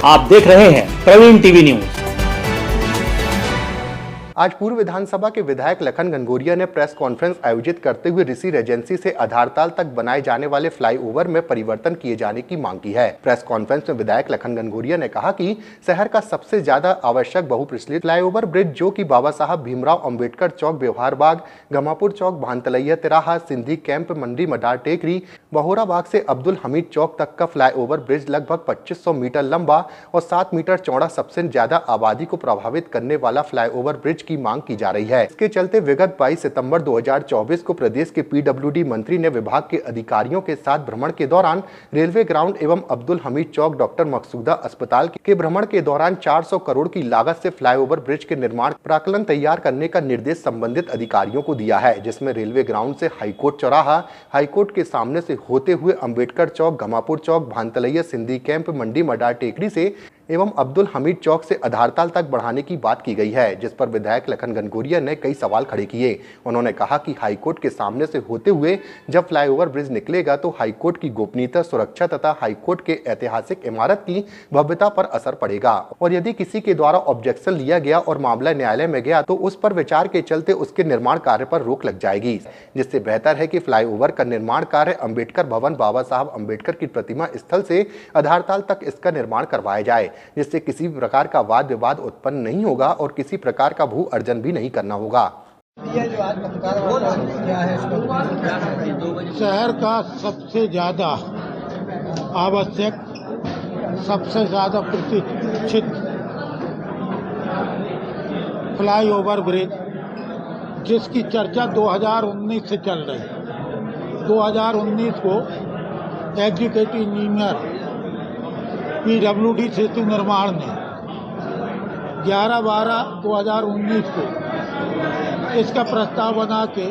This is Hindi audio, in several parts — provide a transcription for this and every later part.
आप देख रहे हैं प्रवीण टीवी न्यूज। आज पूर्व विधानसभा के विधायक लखन घनघोरिया ने प्रेस कॉन्फ्रेंस आयोजित करते हुए ऋषि रेजेंसी से आधारताल तक बनाए जाने वाले फ्लाईओवर में परिवर्तन किए जाने की मांग की है। प्रेस कॉन्फ्रेंस में विधायक लखन घनघोरिया ने कहा कि शहर का सबसे ज्यादा आवश्यक बहुप्रचलित फ्लाईओवर ब्रिज जो कि बाबा साहब भीमराव अंबेडकर चौक, व्यवहार बाग, गमापुर चौक, भानतलैया तिराहा, सिंधी कैंप, मंडी मडार टेकरी, बहोरा बाग से अब्दुल हमीद चौक तक का फ्लाईओवर ब्रिज लगभग 2500 मीटर लंबा और 7 मीटर चौड़ा सबसे ज्यादा आबादी को प्रभावित करने वाला फ्लाईओवर ब्रिज की मांग की जा रही है। इसके चलते विगत 22 सितंबर 2024 को प्रदेश के पीडब्ल्यूडी मंत्री ने विभाग के अधिकारियों के साथ भ्रमण के दौरान रेलवे ग्राउंड एवं अब्दुल हमीद चौक, डॉक्टर मकसूदा अस्पताल के भ्रमण के दौरान 400 करोड़ की लागत से फ्लाईओवर ब्रिज के निर्माण प्राक्कलन तैयार करने का निर्देश संबंधित अधिकारियों को दिया है, जिसमें रेलवे ग्राउंड से हाईकोर्ट चौराहा, हाईकोर्ट के सामने से होते हुए अंबेडकर चौक, गमापुर चौक, भानतलैया, सिंधी कैंप, मंडी मडार टेकरी से एवं अब्दुल हमीद चौक से आधारताल तक बढ़ाने की बात की गई है, जिस पर विधायक लखन घनघोरिया ने कई सवाल खड़े किए। उन्होंने कहा कि हाईकोर्ट के सामने से होते हुए जब फ्लाईओवर ब्रिज निकलेगा तो हाईकोर्ट की गोपनीयता, सुरक्षा तथा हाईकोर्ट के ऐतिहासिक इमारत की भव्यता पर असर पड़ेगा और यदि किसी के द्वारा ऑब्जेक्शन लिया गया और मामला न्यायालय में गया तो उस पर विचार के चलते उसके निर्माण कार्य पर रोक लग जाएगी। जिससे बेहतर है कि फ्लाईओवर का निर्माण कार्य अंबेडकर भवन, बाबा साहब अंबेडकर की प्रतिमा स्थल से आधारताल तक इसका निर्माण करवाया जाए, जिससे किसी प्रकार का वाद विवाद उत्पन्न नहीं होगा और किसी प्रकार का भू अर्जन भी नहीं करना होगा। शहर का सबसे ज्यादा आवश्यक, सबसे ज्यादा प्रतीक्षित फ्लाईओवर ब्रिज जिसकी चर्चा 2019 से चल रही है। 2019 को एग्जीक्यूटिव इंजीनियर पीडब्ल्यूडी सेतु निर्माण ने 11/12/2019 को इसका प्रस्ताव बना के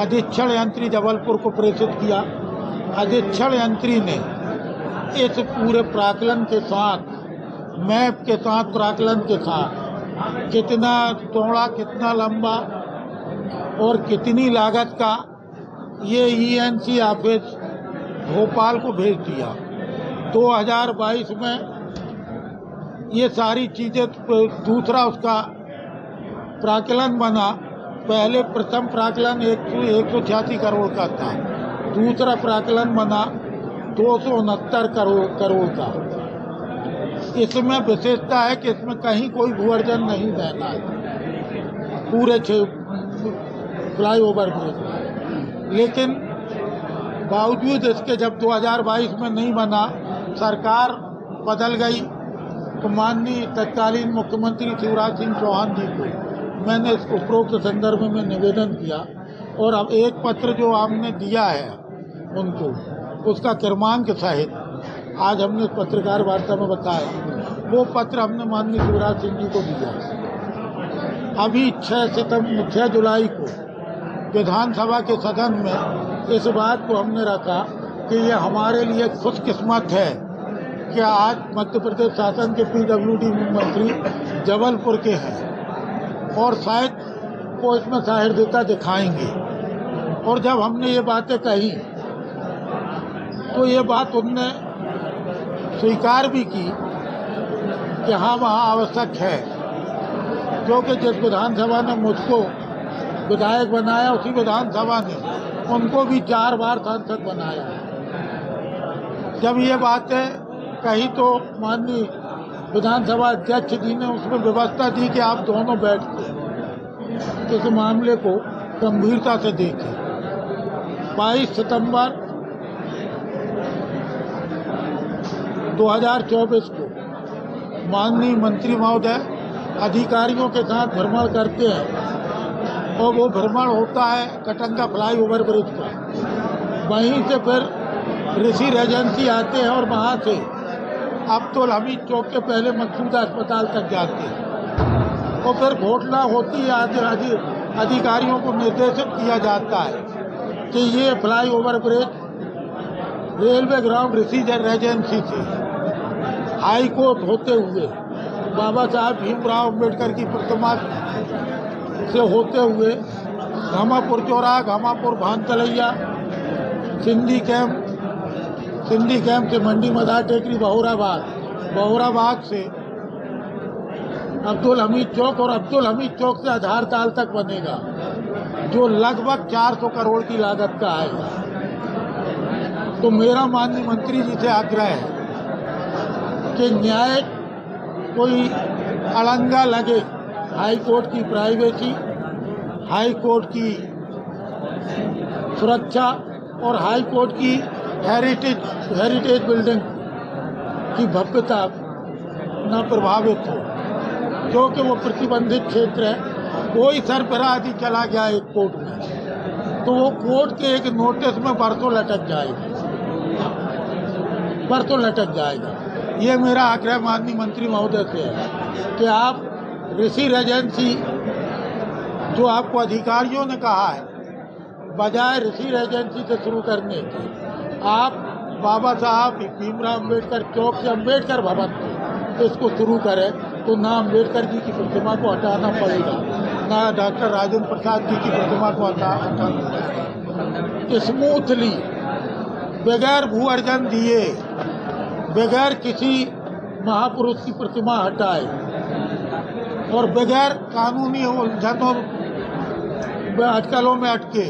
अधीक्षण यंत्री जबलपुर को प्रेषित किया। अधीक्षण यंत्री ने इस पूरे प्राक्कलन के साथ, मैप के साथ, प्राक्कलन के साथ कितना चौड़ा, कितना लंबा और कितनी लागत का, ये ईएनसी ऑफिस भोपाल को भेज दिया। 2022 में ये सारी चीजें, दूसरा उसका प्राक्कलन बना। पहले प्रथम प्राक्कलन 186 करोड़ का था, दूसरा प्राक्कलन बना 269 करोड़ का। इसमें विशेषता है कि इसमें कहीं कोई भू अर्जन नहीं रहना है पूरे फ्लाईओवर ब्रिज। लेकिन बावजूद इसके जब 2022 में नहीं बना, सरकार बदल गई, तो माननीय तत्कालीन मुख्यमंत्री शिवराज सिंह चौहान जी को मैंने इस उपरोक्त संदर्भ में निवेदन किया और अब एक पत्र जो हमने दिया है उनको, उसका क्रमांक सहित आज हमने पत्रकार वार्ता में बताया, वो पत्र हमने माननीय शिवराज सिंह जी को दिया। अभी 6 जुलाई को विधानसभा के सदन में इस बात को हमने रखा कि ये हमारे लिए खुशकिस्मत है कि आज मध्य प्रदेश शासन के पीडब्ल्यूडी मंत्री जबलपुर के हैं और शायद वो इसमें सहृदयता दिखाएंगे। और जब हमने ये बातें कही तो ये बात उनने स्वीकार भी की कि हाँ, वहाँ आवश्यक है, क्योंकि जिस विधानसभा ने मुझको विधायक बनाया उसी विधानसभा ने उनको भी 4 बार सांसद बनाया। जब ये बातें कही तो माननीय विधानसभा अध्यक्ष जी ने उसमें व्यवस्था दी कि आप दोनों बैठ के इस मामले को गंभीरता से देखें। 22 सितंबर 2024 को माननीय मंत्री महोदय अधिकारियों के साथ भ्रमण करते हैं और वो भ्रमण होता है कटंगा फ्लाईओवर ब्रिज का। वहीं से फिर ऋषि रेजेंसी आते हैं और वहाँ से अब्दुल हमीद चौक के पहले मकसूदा अस्पताल तक जाते हैं और फिर घोषणा होती है, अधिकारियों को निर्देशित किया जाता है कि ये फ्लाईओवर ब्रिज रेलवे ग्राउंड ऋषि रेजेंसी से हाई कोर्ट होते हुए बाबा साहब भीमराव अंबेडकर की प्रतिमा से होते हुए गमापुर चौराहा, गमापुर भानतलैया, सिंधी कैंप से मंडी मदार टेकरी, बहोरा बाग बहोराबाग से अब्दुल हमीद चौक और अब्दुल हमीद चौक से आधारताल तक बनेगा, जो लगभग 400 करोड़ की लागत का आएगा। तो मेरा माननीय मंत्री जी से आग्रह है कि न्याय कोई अड़ंगा लगे, हाई कोर्ट की प्राइवेसी, हाई कोर्ट की सुरक्षा और हाई कोर्ट की हेरिटेज बिल्डिंग की भव्यता न प्रभावित हो, क्योंकि वो प्रतिबंधित क्षेत्र है। कोई सरबराही चला गया एक कोर्ट में तो वो कोर्ट के एक नोटिस में बरसों लटक जाएगा। ये मेरा आग्रह माननीय मंत्री महोदय से है कि आप ऋषि रेजेंसी, जो आपको अधिकारियों ने कहा है, बजाय ऋषि रेजेंसी से शुरू करने की, आप बाबा साहब भीमराव अम्बेडकर चौक से अम्बेडकर भवन से इसको शुरू करें, तो ना अम्बेडकर जी की प्रतिमा को हटाना पड़ेगा, ना डॉक्टर राजेंद्र प्रसाद जी की प्रतिमा को हटाना पड़ेगा। स्मूथली, बगैर भू अर्जन दिए, बगैर किसी महापुरुष की प्रतिमा हटाए और बगैर कानूनी उलझनों अटकलों में अटके,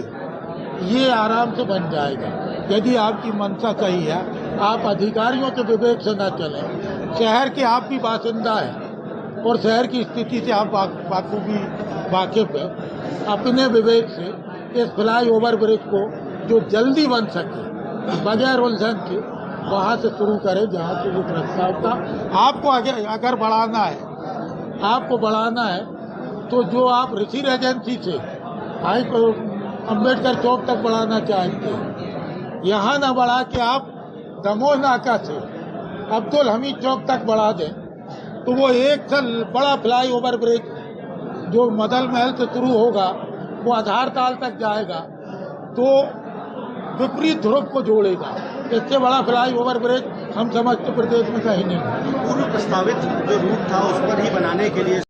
ये आराम से बन जाएगा। यदि आपकी मंशा सही है, आप अधिकारियों के विवेक से न चलें। शहर के आप भी बासिंदा हैं और शहर की स्थिति से आप बाखूबी वाकिफ है। अपने विवेक से इस फ्लाई ओवर ब्रिज को जो जल्दी बन सके, बगैर उलझन के, वहाँ से शुरू करें जहाँ से ये प्रस्ताव था। आपको अगर बढ़ाना है तो जो आप ऋषि रेजेंसी से अम्बेडकर चौक तक बढ़ाना चाहते हैं, यहाँ ना बढ़ा के आप दमोह नाका से अब्दुल हमीद चौक तक बढ़ा दें, तो वो एक बड़ा फ्लाई ओवर ब्रिज जो मदल महल से शुरू होगा वो आधारताल तक जाएगा, तो विपरीत ध्रुव को जोड़ेगा। इससे बड़ा फ्लाई ओवर ब्रिज हम समस्त प्रदेश में कहीं नहीं। पूर्व प्रस्तावित जो रूट था उस पर ही बनाने के लिए